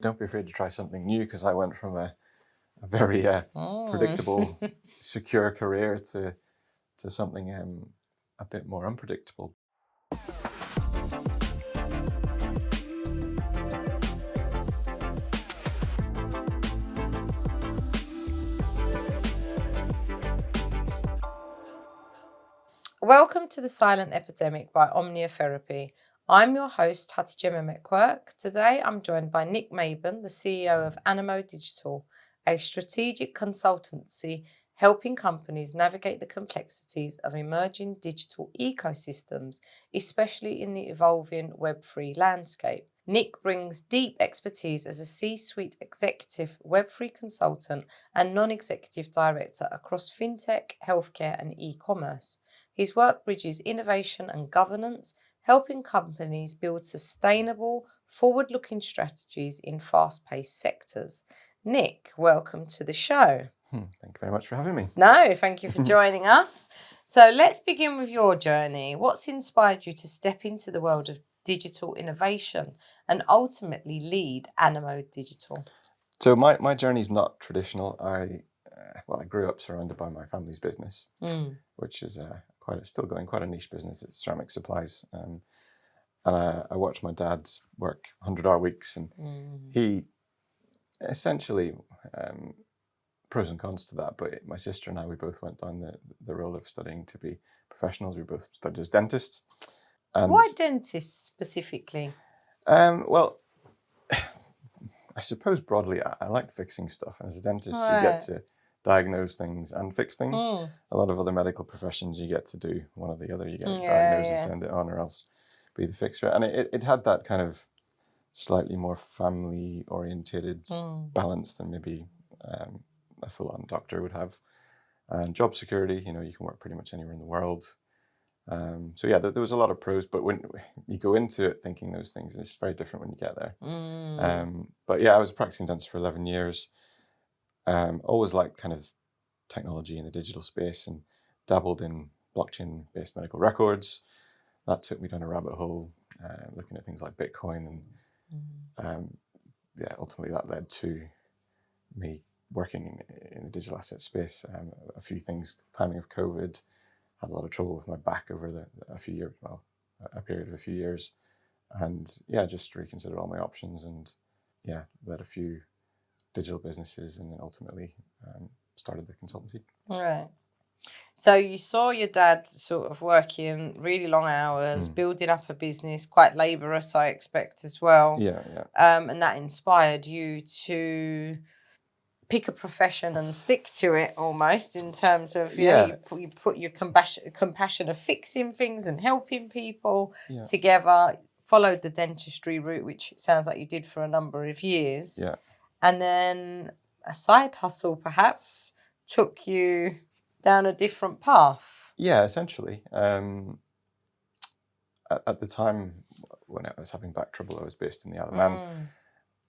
Don't be afraid to try something new, because I went from a very predictable, secure career to something a bit more unpredictable. Welcome to the Silent Epidemic by Omniotherapy. I'm your host, Hatice Mehmet-Quirk. Today I'm joined by Nick Maybin, the CEO of Animo Digital, a strategic consultancy helping companies navigate the complexities of emerging digital ecosystems, especially in the evolving Web3 landscape. Nick brings deep expertise as a C-suite executive, Web3 consultant, and non-executive director across fintech, healthcare, and e-commerce. His work bridges innovation and governance, helping companies build sustainable, forward-looking strategies in fast-paced sectors. Nick, welcome to the show. Thank you very much for having me. No, thank you for joining us. So let's begin with your journey. What's inspired you to step into the world of digital innovation and ultimately lead Animo Digital? So my journey is not traditional. I grew up surrounded by my family's business, which is still going quite a niche business. It's ceramic supplies, and I watched my dad work 100-hour weeks, and he essentially pros and cons to that. But my sister and I, we both went down the road of studying to be professionals. We both studied as dentists. And why dentists specifically? Well, I suppose broadly, I like fixing stuff, and as a dentist, you get to diagnose things and fix things. A lot of other medical professions, you get to do one or the other. You get to diagnose and send it on, or else be the fixer. And it had that kind of slightly more family-orientated balance than maybe a full-on doctor would have. And job security, you can work pretty much anywhere in the world. There was a lot of pros, but when you go into it thinking those things, it's very different when you get there. I was a practicing dentist for 11 years. Always liked kind of technology in the digital space and dabbled in blockchain-based medical records. That took me down a rabbit hole, looking at things like Bitcoin, and ultimately that led to me working in the digital asset space. A few things, timing of COVID, had a lot of trouble with my back over a period of a few years, and just reconsidered all my options, and led a few digital businesses, and then ultimately started the consultancy. Right. So you saw your dad sort of working really long hours, building up a business, quite laborious, I expect, as well. Yeah. And that inspired you to pick a profession and stick to it almost, in terms of, you put your compassion of fixing things and helping people together, followed the dentistry route, which it sounds like you did for a number of years. Yeah. And then a side hustle perhaps took you down a different path. Yeah, essentially. At the time when I was having back trouble, I was based in the Isle of Man.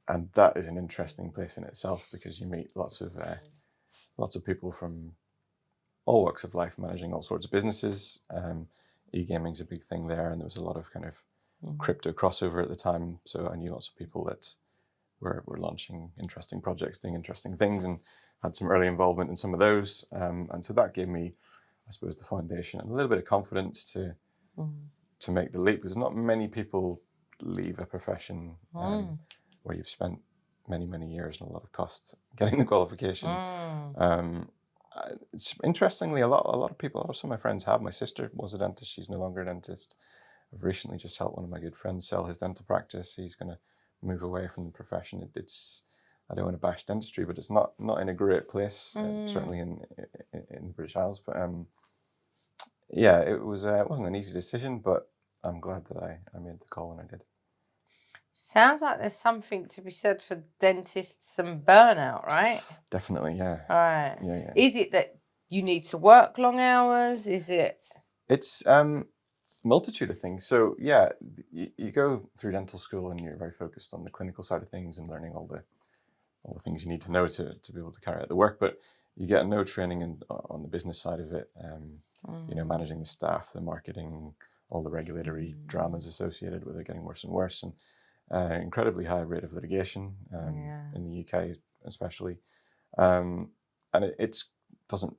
And that is an interesting place in itself, because you meet lots of people from all walks of life managing all sorts of businesses. E-gaming's a big thing there, and there was a lot of kind of crypto crossover at the time. So I knew lots of people that were launching interesting projects, doing interesting things, and had some early involvement in some of those. And so that gave me, I suppose, the foundation and a little bit of confidence to make the leap. There's not many people leave a profession where you've spent many, many years and a lot of cost getting the qualification. It's interestingly, a lot of some of my friends have. My sister was a dentist. She's no longer a dentist. I've recently just helped one of my good friends sell his dental practice. He's going to move away from the profession. I don't want to bash dentistry, but it's not in a great place, certainly in the British Isles. But it wasn't an easy decision, but I'm glad that I made the call when I did. Sounds like there's something to be said for dentists and burnout, right? Definitely, yeah. Right. Yeah. Is it that you need to work long hours? Is it? It's multitude of things. So you go through dental school and you're very focused on the clinical side of things and learning all the things you need to know to be able to carry out the work. But you get no training on the business side of it. Managing the staff, the marketing, all the regulatory dramas associated with it getting worse and worse. incredibly high rate of litigation in the UK especially. And it doesn't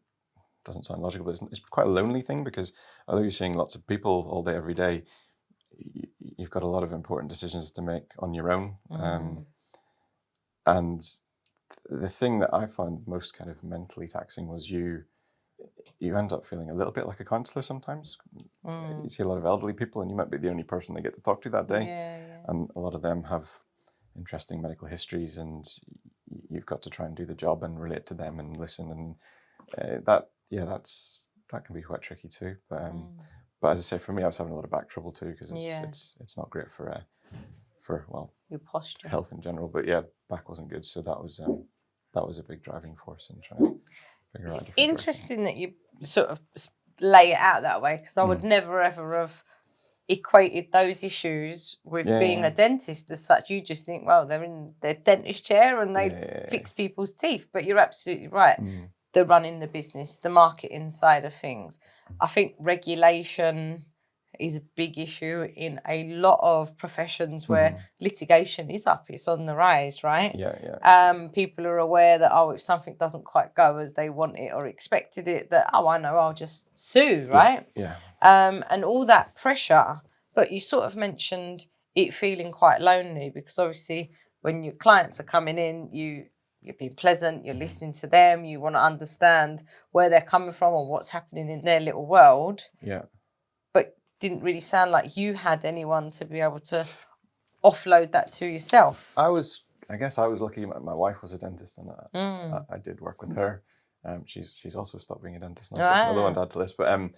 sound logical, but it's quite a lonely thing, because although you're seeing lots of people all day, every day, you've got a lot of important decisions to make on your own. And the thing that I found most kind of mentally taxing was you end up feeling a little bit like a counsellor sometimes. You see a lot of elderly people, and you might be the only person they get to talk to that day. And a lot of them have interesting medical histories, and you've got to try and do the job and relate to them and listen. And that can be quite tricky too. But as I say, for me, I was having a lot of back trouble too, because it's not great for your posture, health in general. But yeah, back wasn't good, so that was a big driving force in trying to figure out. It's interesting that you sort of lay it out that way, because I would never ever have equated those issues with being a dentist as such. You just think, well, they're in their dentist chair and they fix people's teeth. But you're absolutely right. The running the business, the marketing side of things. I think regulation is a big issue in a lot of professions where litigation is up. It's on the rise, right? People are aware that, if something doesn't quite go as they want it or expected it, that, I know, I'll just sue, right? And all that pressure. But you sort of mentioned it feeling quite lonely, because obviously when your clients are coming in, you're being pleasant, you're listening to them, you want to understand where they're coming from or what's happening in their little world. But didn't really sound like you had anyone to be able to offload that to yourself. I guess I was lucky. My wife was a dentist, and I did work with her. She's also stopped being a dentist now, so it's another one to add to this. But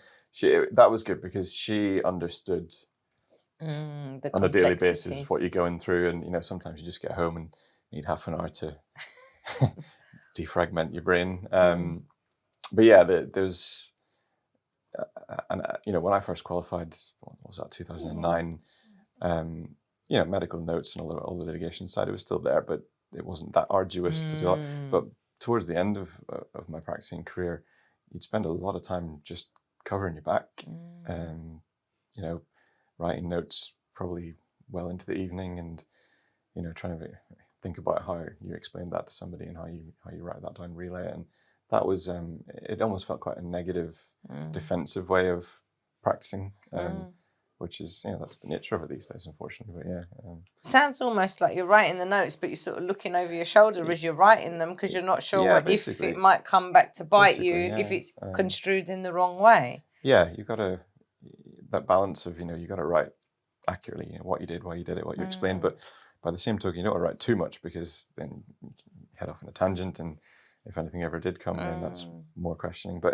that was good, because she understood on a daily basis what you're going through, and sometimes you just get home and need half an hour to defragment your brain. But yeah, there's when I first qualified, what was that, 2009? Medical notes and all the litigation side, it was still there, but it wasn't that arduous to do that. But towards the end of my practicing career, you'd spend a lot of time just covering your back, writing notes probably well into the evening, and trying to think about how you explain that to somebody and how you write that down, relay it. And that was it almost felt quite a negative defensive way of practicing, which is that's the nature of it these days, unfortunately. But sounds almost like you're writing the notes, but you're sort of looking over your shoulder as you're writing them, because you're not sure if it might come back to bite you if it's construed in the wrong way. You've got that balance of you got to write accurately, what you did, why you did it, what you explained, but by the same token, you don't want to write too much, because then you can head off on a tangent, and if anything ever did come, then that's more questioning. But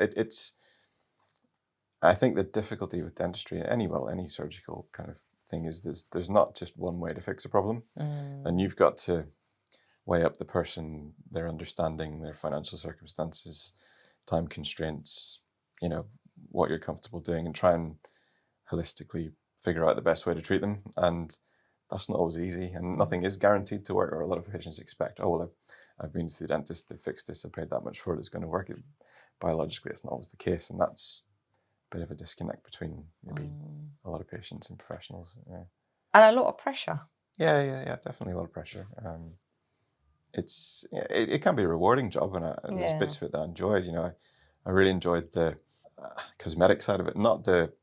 I think the difficulty with dentistry, any surgical kind of thing, is there's not just one way to fix a problem, and you've got to weigh up the person, their understanding, their financial circumstances, time constraints, what you're comfortable doing, and try and holistically figure out the best way to treat them. And that's not always easy, and nothing is guaranteed to work, or a lot of patients expect, I've been to the dentist, they fixed this, I paid that much for it, it's going to work. Biologically, it's not always the case, and that's a bit of a disconnect between maybe a lot of patients and professionals. And a lot of pressure. Yeah, definitely a lot of pressure. It can be a rewarding job, and there's bits of it that I enjoyed. I really enjoyed the cosmetic side of it, not the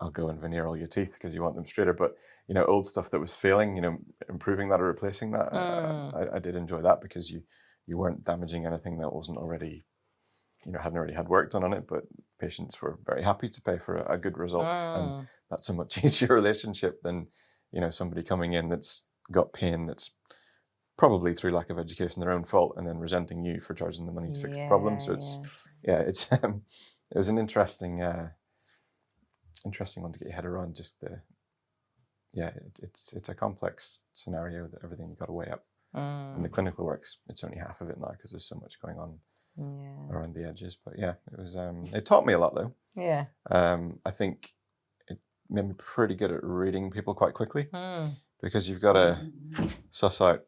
I'll go and veneer all your teeth because you want them straighter, but old stuff that was failing, improving that or replacing that. I did enjoy that, because you weren't damaging anything that wasn't already, hadn't already had work done on it, but patients were very happy to pay for a good result, and that's a much easier relationship than somebody coming in that's got pain, that's probably through lack of education their own fault, and then resenting you for charging the money to fix the problem. So it was an interesting one to get your head around. Just it's a complex scenario, that everything you've got to weigh up. And the clinical work's, it's only half of it now, because there's so much going on around the edges. But it was it taught me a lot, though. I think it made me pretty good at reading people quite quickly, because you've got to suss out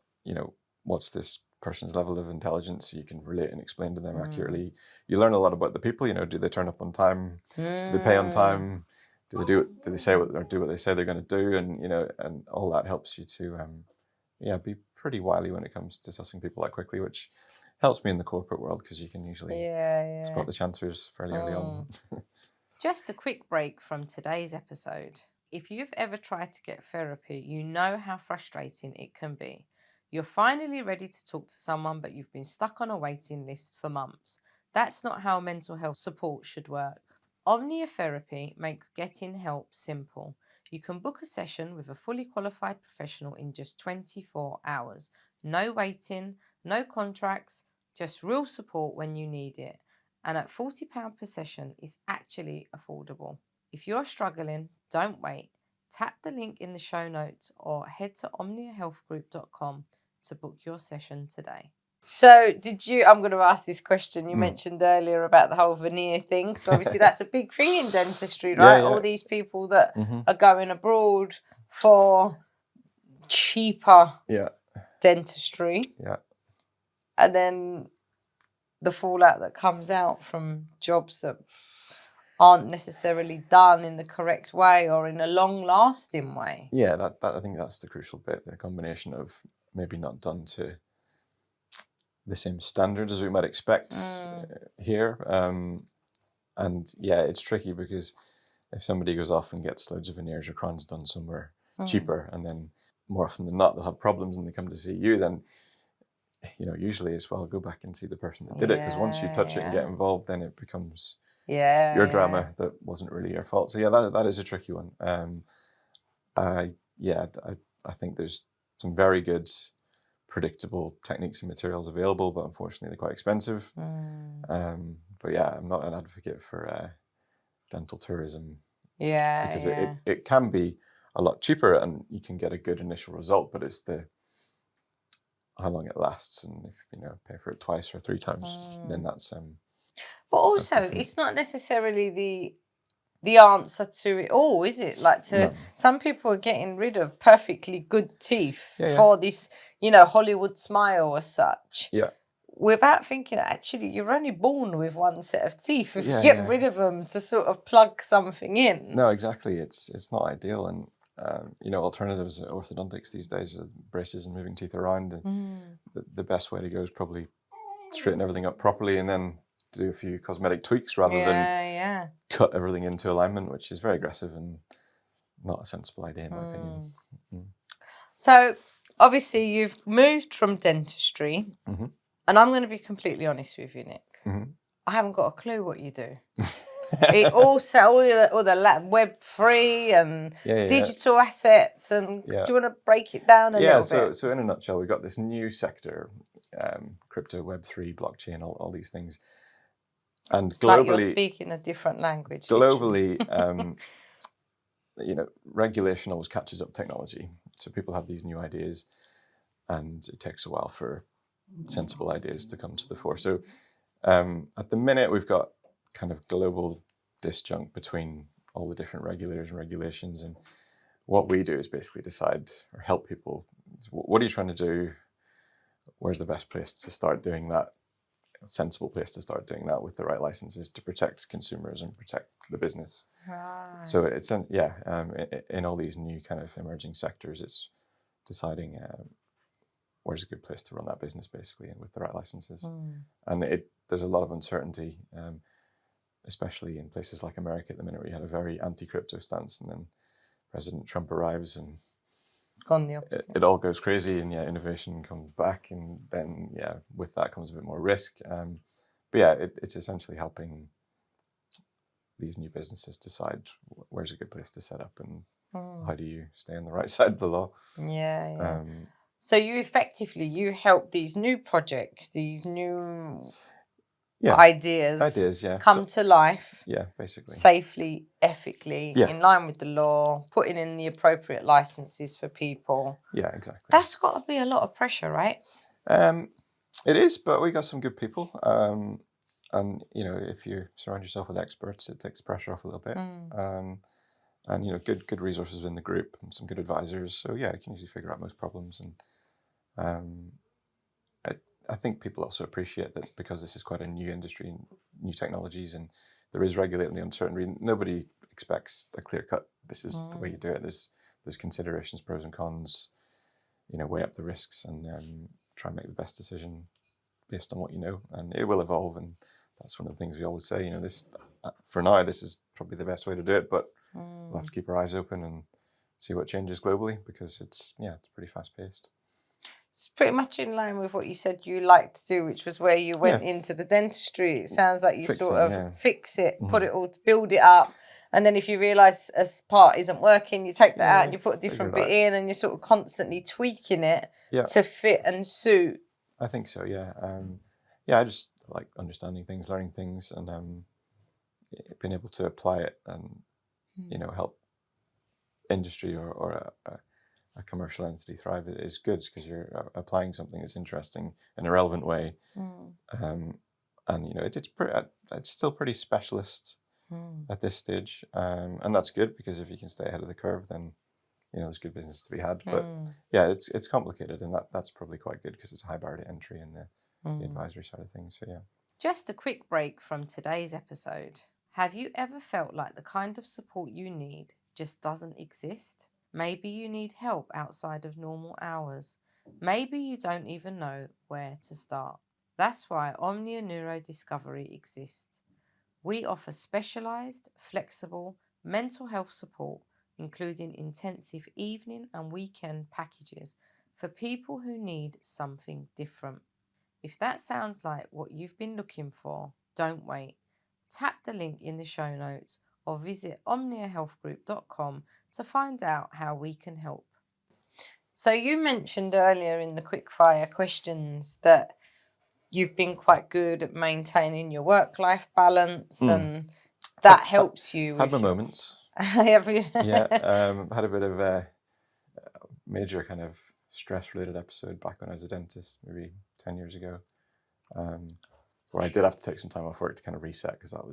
what's this person's level of intelligence, so you can relate and explain to them accurately. You learn a lot about the people. Do they turn up on time? Do they pay on time? Do they say what, or do what they say they're going to do? And and all that helps you to be pretty wily when it comes to sussing people out quickly, which helps me in the corporate world because you can usually spot the chancers fairly early on. Just a quick break from today's episode. If you've ever tried to get therapy, you know how frustrating it can be. You're finally ready to talk to someone, but you've been stuck on a waiting list for months. That's not how mental health support should work. Omnia Therapy makes getting help simple. You can book a session with a fully qualified professional in just 24 hours. No waiting, no contracts, just real support when you need it. And at £40 per session is actually affordable. If you're struggling, don't wait. Tap the link in the show notes or head to omniahealthgroup.com to book your session today. So I'm going to ask this question. You mentioned earlier about the whole veneer thing. So obviously that's a big thing in dentistry, right? All these people that are going abroad for cheaper dentistry. Yeah. And then the fallout that comes out from jobs that aren't necessarily done in the correct way or in a long-lasting way. Yeah, that I think that's the crucial bit, the combination of maybe not done to the same standards as we might expect here. And yeah, it's tricky because if somebody goes off and gets loads of veneers or crowns done somewhere cheaper, and then more often than not they'll have problems and they come to see you, then usually as well go back and see the person that did it, because once you touch it and get involved, then it becomes your drama that wasn't really your fault. So yeah, that is a tricky one. I think there's some very good predictable techniques and materials available, but unfortunately they're quite expensive. But yeah, I'm not an advocate for dental tourism. Because it can be a lot cheaper and you can get a good initial result, but it's how long it lasts, and if pay for it twice or three times, then that's but also it's not necessarily the answer to it all, is it? Like some people are getting rid of perfectly good teeth for this Hollywood smile as such, without thinking actually you're only born with one set of teeth. If you get rid of them to sort of plug something in, no, exactly, it's not ideal. And alternatives at orthodontics these days are braces and moving teeth around. And the best way to go is probably straighten everything up properly and then do a few cosmetic tweaks rather than cut everything into alignment, which is very aggressive and not a sensible idea in my opinion. So obviously you've moved from dentistry, and I'm going to be completely honest with you, Nick. I haven't got a clue what you do. It all the Web3 and digital assets, and do you want to break it down a little bit? So in a nutshell, we've got this new sector, crypto, Web3, blockchain, all these things. And it's globally, like you're speaking a different language. Globally, regulation always catches up technology. So people have these new ideas, and it takes a while for sensible ideas to come to the fore. So at the minute, we've got kind of global disjunct between all the different regulators and regulations. And what we do is basically decide or help people. What are you trying to do? Where's the best place to start doing that? A sensible place to start doing that with the right licenses to protect consumers and protect the business. Right. So it's in all these new kind of emerging sectors, it's deciding where's a good place to run that business basically, and with the right licenses. And there's a lot of uncertainty, especially in places like America at the minute, where you had a very anti-crypto stance, and then President Trump arrives and gone the opposite. It all goes crazy, and innovation comes back, and then with that comes a bit more risk. But it's essentially helping these new businesses decide where's a good place to set up and how do you stay on the right side of the law. So you help these new projects, these new ideas come to life. Basically. Safely, ethically, in line with the law, putting in the appropriate licenses for people. Yeah, exactly. That's got to be a lot of pressure, right? It is, but we got some good people. And if you surround yourself with experts, it takes pressure off a little bit. And good resources in the group and some good advisors. So you can usually figure out most problems. And I think people also appreciate that because this is quite a new industry and new technologies, and there is regulatory uncertainty. Nobody expects a clear cut. This is the way you do it. There's considerations, pros and cons. weigh up the risks and try and make the best decision based on what you know. And it will evolve, and that's one of the things we always say. This for now, this is probably the best way to do it, but we'll have to keep our eyes open and see what changes globally, because it's pretty fast paced. It's pretty much in line with what you said you like to do, which was where you went into the dentistry. It sounds like you sort of fix it, put it all, to build it up. And then if you realise a part isn't working, you take that out and you put a different bit in, and you're sort of constantly tweaking it to fit and suit. I think so, yeah. I just like understanding things, learning things, and being able to apply it and, help industry or a commercial entity thrive is good, because you're applying something that's interesting in a relevant way. And, it's still pretty specialist at this stage. And that's good, because if you can stay ahead of the curve, then, there's good business to be had. But it's complicated, and that's probably quite good, because it's a high barrier to entry in the advisory side of things. So, yeah. Just a quick break from today's episode. Have you ever felt like the kind of support you need just doesn't exist? Maybe you need help outside of normal hours. Maybe you don't even know where to start. That's why Omnia Neurodiscovery exists. We offer specialised, flexible mental health support, including intensive evening and weekend packages for people who need something different. If that sounds like what you've been looking for, don't wait. Tap the link in the show notes or visit omniahealthgroup.com to find out how we can help. So you mentioned earlier in the quickfire questions that you've been quite good at maintaining your work-life balance, and that helps you. Had my moments. Have you? Had a bit of a major kind of stress-related episode back when I was a dentist, maybe 10 years ago, where I did have to take some time off work to kind of reset, because that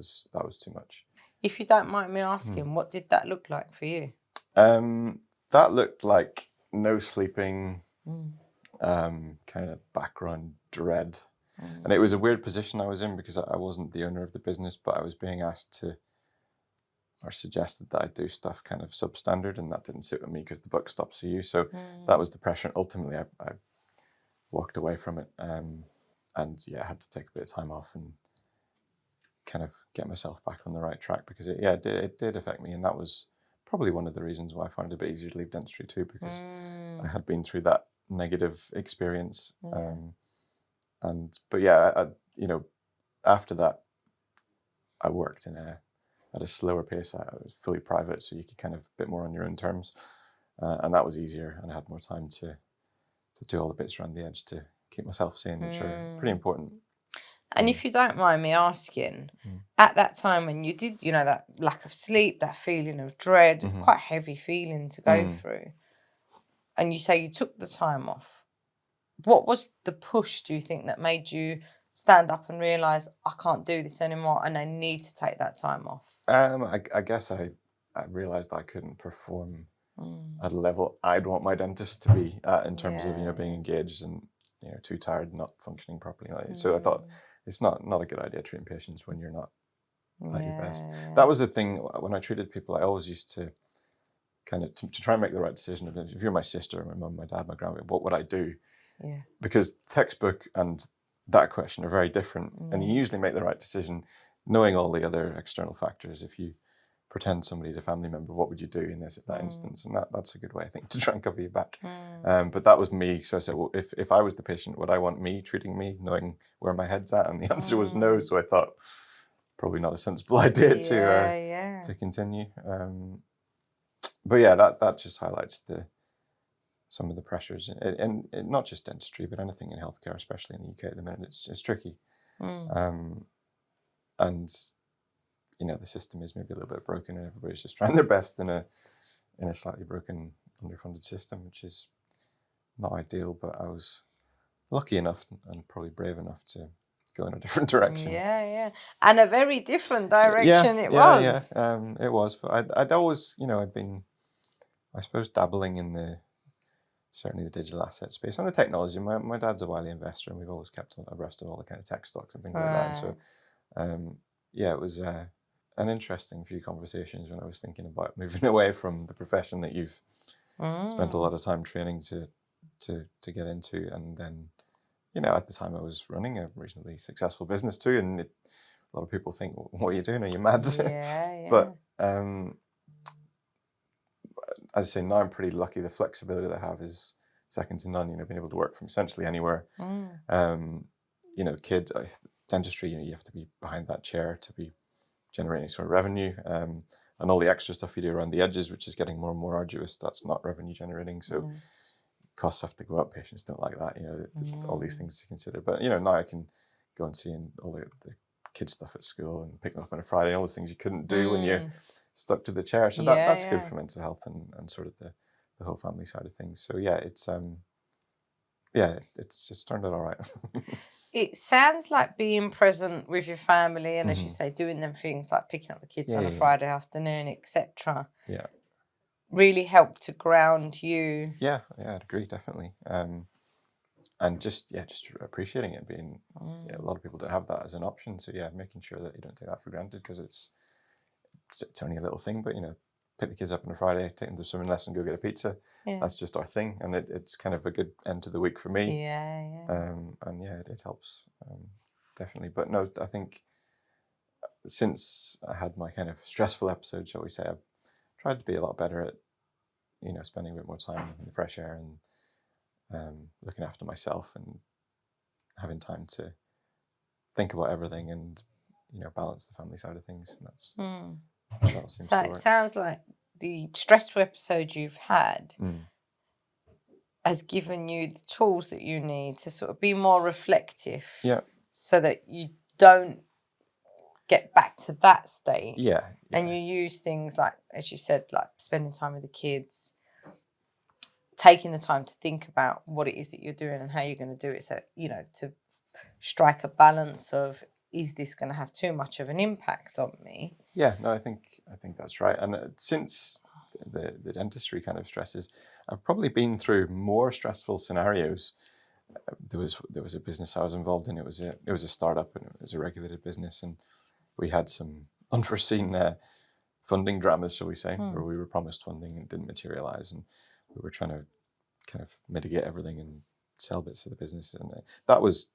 was too much. If you don't mind me asking, what did that look like for you? That looked like no sleeping, kind of background dread. And it was a weird position I was in, because I wasn't the owner of the business, but I was being asked to, or suggested that I do stuff kind of substandard, and that didn't sit with me, because the buck stops with you. So that was the pressure. And ultimately, I walked away from it, and I had to take a bit of time off and kind of get myself back on the right track, because it did affect me. And that was probably one of the reasons why I found it a bit easier to leave dentistry too, because I had been through that negative experience. After that, I worked at a slower pace. I was fully private, so you could kind of a bit more on your own terms, and that was easier. And I had more time to do all the bits around the edge to keep myself sane, which are pretty important. And if you don't mind me asking, at that time when you did, that lack of sleep, that feeling of dread, quite a heavy feeling to go through, and you say you took the time off, what was the push, do you think, that made you stand up and realise, I can't do this anymore and I need to take that time off? I guess I realised I couldn't perform at a level I'd want my dentist to be at, in terms of, being engaged and, too tired, not functioning properly. So I thought, it's not a good idea treating patients when you're not at your best. That was the thing when I treated people. I always used to kind of to try and make the right decision. If you're my sister, my mum, my dad, my grandma, what would I do? Yeah. Because textbook and that question are very different, and you usually make the right decision knowing all the other external factors. If you pretend somebody's a family member, what would you do in that instance? And that's a good way, I think, to try and cover you back. But that was me. So I said, well, if I was the patient, would I want me treating me, knowing where my head's at? And the answer was no. So I thought, probably not a sensible idea to continue. But that just highlights some of the pressures, and not just dentistry, but anything in healthcare, especially in the UK at the minute. It's tricky. And the system is maybe a little bit broken, and everybody's just trying their best in a slightly broken, underfunded system, which is not ideal. But I was lucky enough and probably brave enough to go in a different direction. And a very different direction it was. It was. But I'd always, I'd been, I suppose, dabbling in certainly the digital asset space and the technology. My dad's a wily investor, and we've always kept abreast of all the kind of tech stocks and things like that. And so, it was an interesting few conversations when I was thinking about moving away from the profession that you've spent a lot of time training to to get into. And then, you know, at the time I was running a reasonably successful business too, and a lot of people think, what are you doing? Are you mad? Yeah. But as I say, now I'm pretty lucky. The flexibility that I have is second to none. You know, being able to work from essentially anywhere. You know, dentistry, you know, you have to be behind that chair to be generating sort of revenue. And all the extra stuff you do around the edges, which is getting more and more arduous, that's not revenue generating. So costs have to go up. Patients don't like that. You know, all these things to consider. But, you know, now I can go and see all the kids stuff at school and pick them up on a Friday, all those things you couldn't do when you're stuck to the chair. So that's good for mental health and sort of the whole family side of things. So yeah, it's turned out all right. It sounds like being present with your family and, as you say, doing them things like picking up the kids on a Friday afternoon, etc. Yeah. Really helped to ground you. Yeah, I'd agree, definitely. And just appreciating it being, a lot of people don't have that as an option. So yeah, making sure that you don't take that for granted, because it's only a little thing, but, you know, pick the kids up on a Friday, take them to a swimming lesson, go get a pizza. Yeah. That's just our thing, and it's kind of a good end to the week for me. And yeah, it helps, definitely. But no, I think since I had my kind of stressful episode, shall we say, I've tried to be a lot better at, you know, spending a bit more time in the fresh air and looking after myself and having time to think about everything and, you know, balance the family side of things. And that's so it sounds like the stressful episode you've had has given you the tools that you need to sort of be more reflective. Yeah. So that you don't get back to that state. Yeah. And you use things like, as you said, like spending time with the kids, taking the time to think about what it is that you're doing and how you're going to do it. So, you know, to strike a balance of, is this going to have too much of an impact on me? Yeah, no, I think that's right. And since the dentistry kind of stresses, I've probably been through more stressful scenarios. There was a business I was involved in. It was a startup, and it was a regulated business, and we had some unforeseen funding dramas, shall we say, where we were promised funding and didn't materialize, and we were trying to kind of mitigate everything and sell bits of the business, and that was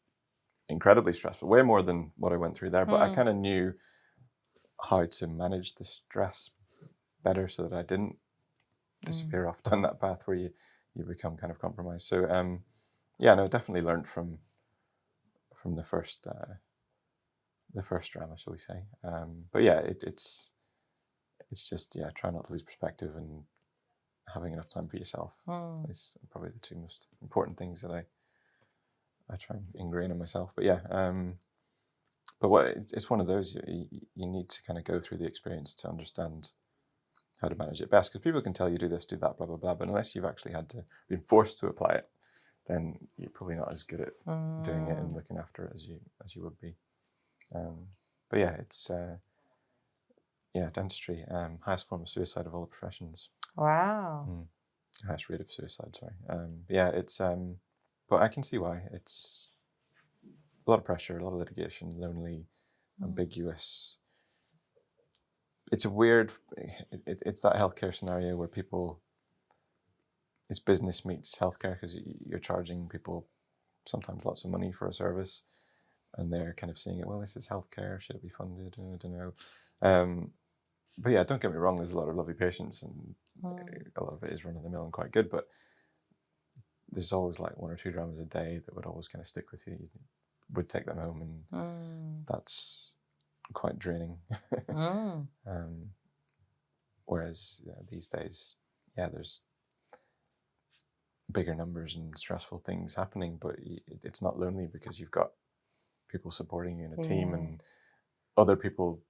incredibly stressful, way more than what I went through there. But I kind of knew how to manage the stress better so that I didn't disappear off down that path where you become kind of compromised. So definitely learned from the first drama, shall we say. But yeah, it's just try not to lose perspective, and having enough time for yourself is probably the two most important things that I try and ingrain in myself. But yeah, it's one of those, you need to kind of go through the experience to understand how to manage it best, because people can tell you do this, do that, blah, blah, blah. But unless you've actually been forced to apply it, then you're probably not as good at doing it and looking after it as you would be. But yeah, it's dentistry, highest form of suicide of all the professions. Wow. Highest rate of suicide, sorry. It's but I can see why. It's a lot of pressure, a lot of litigation, lonely, ambiguous. It's a weird, it's that healthcare scenario where it's business meets healthcare, because you're charging people sometimes lots of money for a service, and they're kind of seeing it, well, this is healthcare, should it be funded? I don't know. But yeah, don't get me wrong, there's a lot of lovely patients, and a lot of it is run of the mill and quite good, but there's always like one or two dramas a day that would always kind of stick with you. You would take them home, and that's quite draining. Whereas these days, there's bigger numbers and stressful things happening, but it's not lonely, because you've got people supporting you in a team, and other people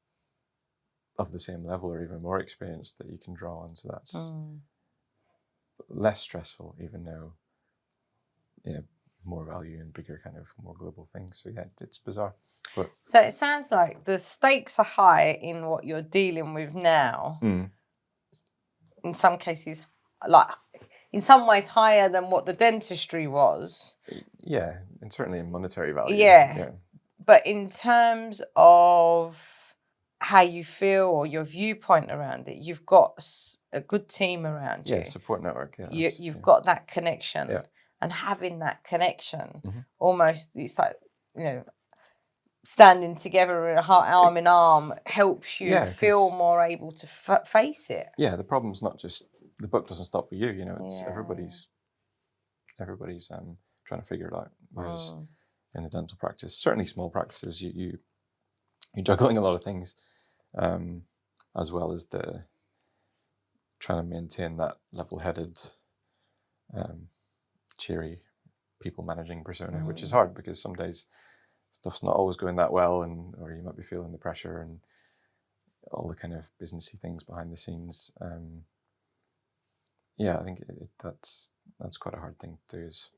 of the same level or even more experienced that you can draw on. So that's less stressful, even though more value and bigger, kind of more global things. So yeah, it's bizarre. But so it sounds like the stakes are high in what you're dealing with now. In some cases, like in some ways higher than what the dentistry was. Yeah, and certainly in monetary value. Yeah. But in terms of how you feel or your viewpoint around it, you've got a good team around you. Yeah, support network. Yeah, you've got that connection. Yeah. and having that connection. Mm-hmm. Almost, it's like, standing together, arm in arm, helps you feel more able to face it. Yeah, the problem's not just, the book doesn't stop with you, it's everybody's trying to figure it out. Whereas in the dental practice, certainly small practices, you're juggling a lot of things, as well as the trying to maintain that level-headed, cheery, people managing persona, which is hard because some days stuff's not always going that well, or you might be feeling the pressure and all the kind of businessy things behind the scenes. I think that's quite a hard thing to do, is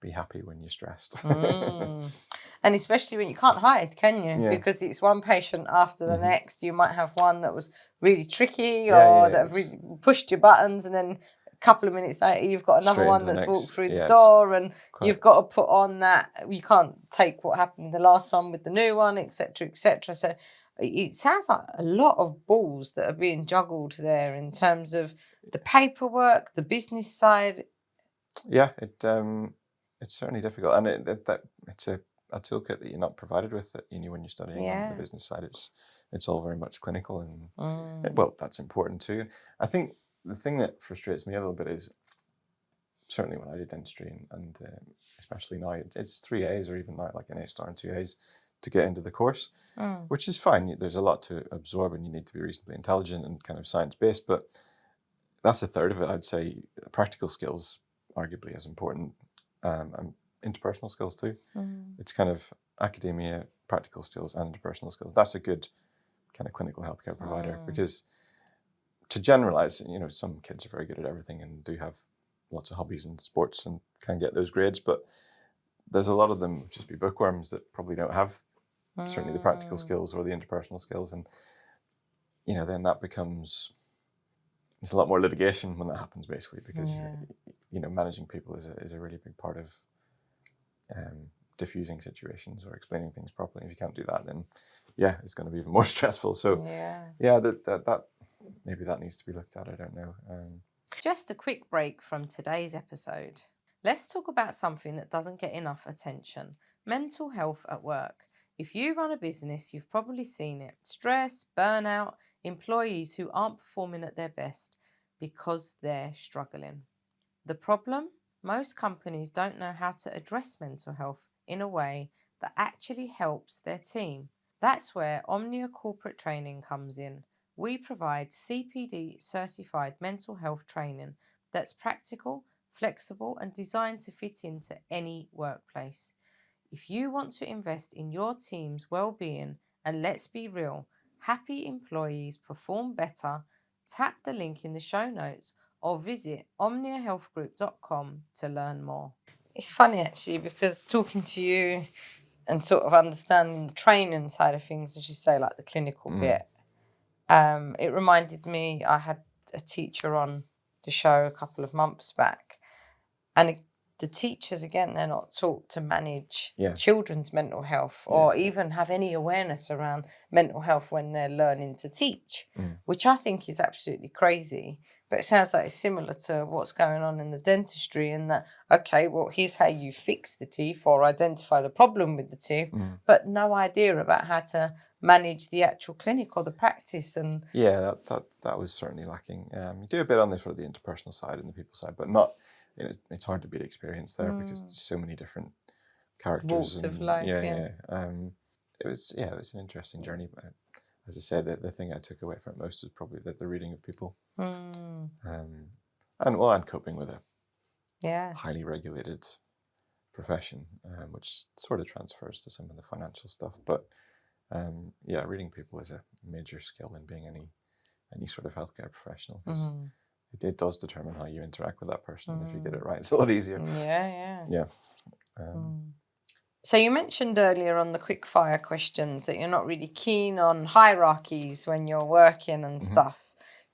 be happy when you're stressed. And especially when you can't hide, can you? Yeah. Because it's one patient after the next. You might have one that was really tricky that have really pushed your buttons, and then a couple of minutes later you've got another one that's walked through the door, and you've got to put on that. You can't take what happened in the last one with the new one, etc., etc. So it sounds like a lot of balls that are being juggled there in terms of the paperwork, the business side. Yeah, it's certainly difficult, and it's a toolkit that you're not provided with at uni when you're studying on the business side. It's all very much clinical, and that's important too. I think the thing that frustrates me a little bit is, certainly when I did dentistry, and especially now, it's 3 A's, or even now like an A star and 2 A's to get into the course, which is fine. There's a lot to absorb, and you need to be reasonably intelligent and kind of science-based, but that's a third of it. I'd say practical skills arguably as important, and interpersonal skills too. It's kind of academia, practical skills, and interpersonal skills. That's a good kind of clinical healthcare provider, because to generalize, some kids are very good at everything and do have lots of hobbies and sports and can get those grades, but there's a lot of them just be bookworms that probably don't have certainly the practical skills or the interpersonal skills, and then that becomes, there's a lot more litigation when that happens, basically, because managing people is a really big part of diffusing situations or explaining things properly. If you can't do that, then it's going to be even more stressful. So that maybe that needs to be looked at. I don't know. Just a quick break from today's episode. Let's talk about something that doesn't get enough attention: mental health at work. If you run a business, you've probably seen it. Stress, burnout, employees who aren't performing at their best because they're struggling. The problem? Most companies don't know how to address mental health in a way that actually helps their team. That's where Omnia Corporate Training comes in. We provide CPD certified mental health training that's practical, flexible, and designed to fit into any workplace. If you want to invest in your team's well-being, and let's be real, happy employees perform better, tap the link in the show notes or visit omniahealthgroup.com to learn more. It's funny actually, because talking to you and sort of understanding the training side of things, as you say, like the clinical bit, it reminded me, I had a teacher on the show a couple of months back, and the teachers, again, they're not taught to manage children's mental health or even have any awareness around mental health when they're learning to teach, which I think is absolutely crazy. But it sounds like it's similar to what's going on in the dentistry, in that, okay, well, here's how you fix the teeth or identify the problem with the teeth, but no idea about how to manage the actual clinic or the practice. And that was certainly lacking. You do a bit on the sort of the interpersonal side and the people side, but not. It's hard to beat experience there because there's so many different characters. Walks of life. It was an interesting journey. But as I said, the thing I took away from it most is probably the reading of people, and coping with a highly regulated profession, which sort of transfers to some of the financial stuff. But reading people is a major skill in being any sort of healthcare professional, because it does determine how you interact with that person. And if you get it right, it's a lot easier. So you mentioned earlier on the quick fire questions that you're not really keen on hierarchies when you're working and stuff.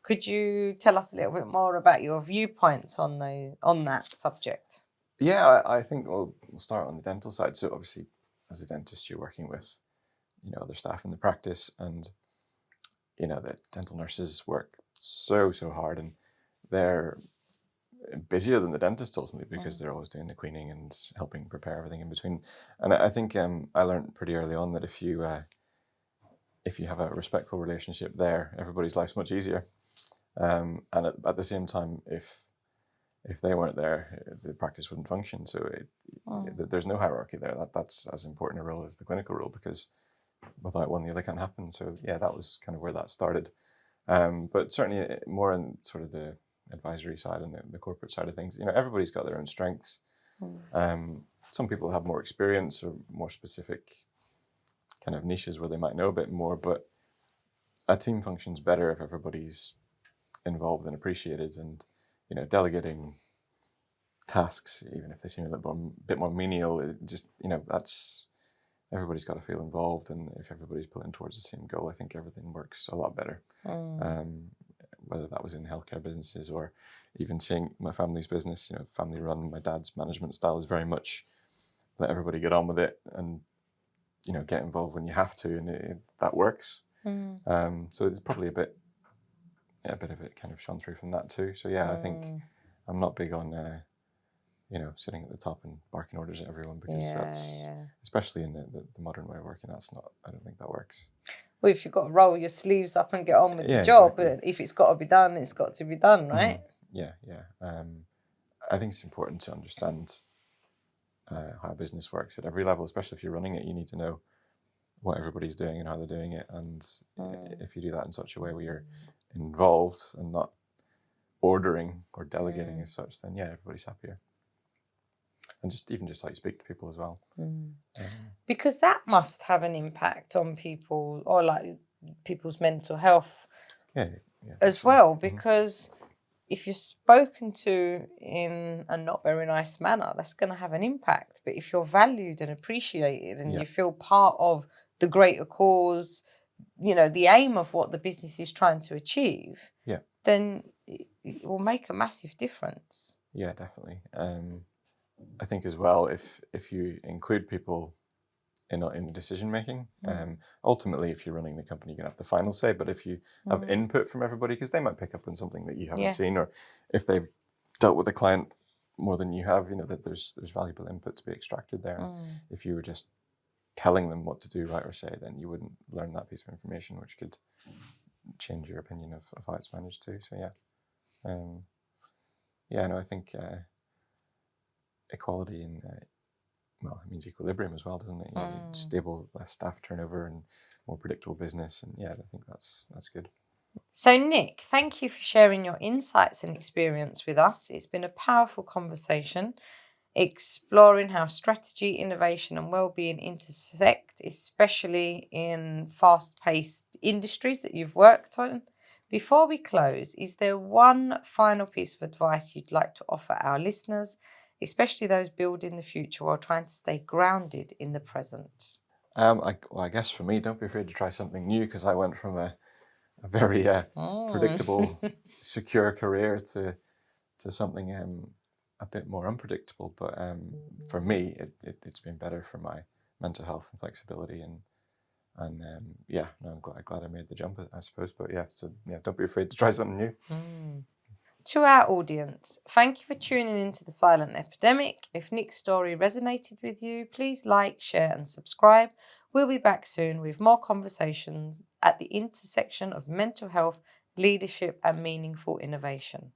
Could you tell us a little bit more about your viewpoints on that subject? Yeah, I think we'll start on the dental side. So obviously, as a dentist, you're working with other staff in the practice, and the dental nurses work so hard, and they're busier than the dentist ultimately, because they're always doing the cleaning and helping prepare everything in between. And I think I learned pretty early on that if you have a respectful relationship there, everybody's life's much easier. And at the same time, if they weren't there, the practice wouldn't function. So there's no hierarchy there. That's as important a role as the clinical role, because without one, the other can't happen. So yeah, that was kind of where that started. But certainly more on sort of the advisory side and the corporate side of things, everybody's got their own strengths. Some people have more experience or more specific kind of niches where they might know a bit more, but a team functions better if everybody's involved and appreciated, and delegating tasks, even if they seem a bit more menial, it just that's, everybody's got to feel involved, and if everybody's pulling towards the same goal, I think everything works a lot better. Whether that was in healthcare businesses or even seeing my family's business, family run, my dad's management style is very much let everybody get on with it and get involved when you have to, and that works. So it's probably a bit of it kind of shone through from that too. So yeah, I think I'm not big on sitting at the top and barking orders at everyone, because that's especially in the modern way of working, I don't think that works. Well, if you've got to roll your sleeves up and get on with the job, exactly. but if it's got to be done, it's got to be done, right? Yeah. I think it's important to understand how a business works at every level, especially if you're running it. You need to know what everybody's doing and how they're doing it, and if you do that in such a way where you're involved and not ordering or delegating as such, then everybody's happier. And just how you speak to people as well. Because that must have an impact on people, or like people's mental health as well, because if you're spoken to in a not very nice manner, that's going to have an impact. But if you're valued and appreciated, and you feel part of the greater cause, the aim of what the business is trying to achieve, then it will make a massive difference. Yeah, definitely. I think as well, if you include people in the decision making, ultimately, if you're running the company, you're gonna have the final say. But if you have input from everybody, because they might pick up on something that you haven't seen, or if they've dealt with a client more than you have, that there's valuable input to be extracted there. If you were just telling them what to do, right or say, then you wouldn't learn that piece of information, which could change your opinion of how it's managed too. So I think equality and it means equilibrium as well, doesn't it? Stable, less staff turnover, and more predictable business. And I think that's good. So Nick, thank you for sharing your insights and experience with us. It's been a powerful conversation, exploring how strategy, innovation and well-being intersect, especially in fast-paced industries that you've worked on. Before we close, is there one final piece of advice you'd like to offer our listeners, especially those building the future while trying to stay grounded in the present? I guess for me, don't be afraid to try something new, because I went from a very predictable, secure career to something a bit more unpredictable. But for me, it's been better for my mental health and flexibility, and I'm glad I made the jump, I suppose. But don't be afraid to try something new. To our audience, thank you for tuning into the Silent Epidemic. If Nick's story resonated with you, please like, share and subscribe. We'll be back soon with more conversations at the intersection of mental health, leadership and meaningful innovation.